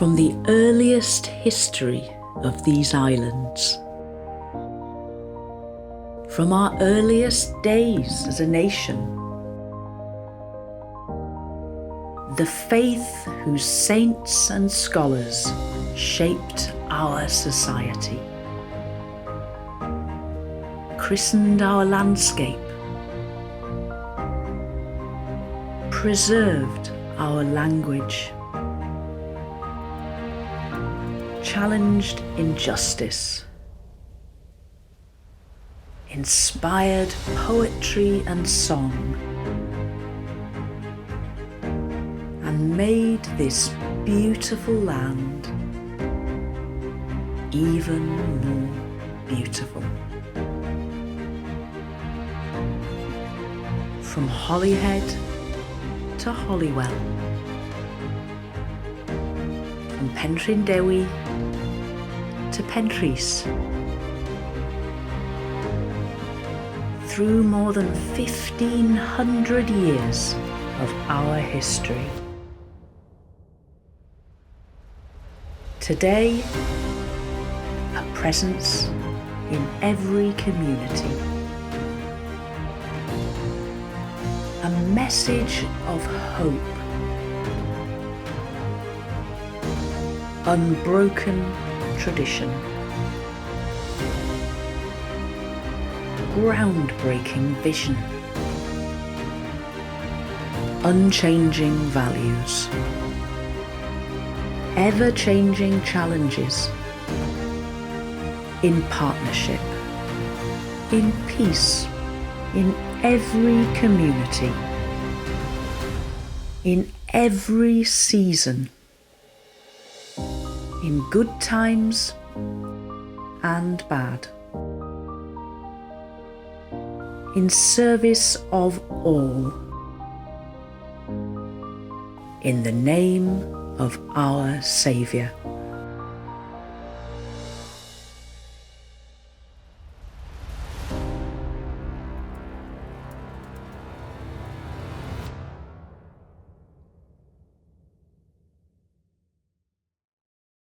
From the earliest history of these islands, from our earliest days as a nation, the faith whose saints and scholars shaped our society, christened our landscape, preserved our language, challenged injustice, inspired poetry and song, and made this beautiful land even more beautiful. From Holyhead to Holywell, from Penrhyn Dewi to Penrhys, through more than 1,500 years of our history. Today, a presence in every community, a message of hope, unbroken tradition, groundbreaking vision, unchanging values, ever-changing challenges, in partnership, in peace, in every community, in every season, in good times and bad, in service of all, in the name of our Saviour.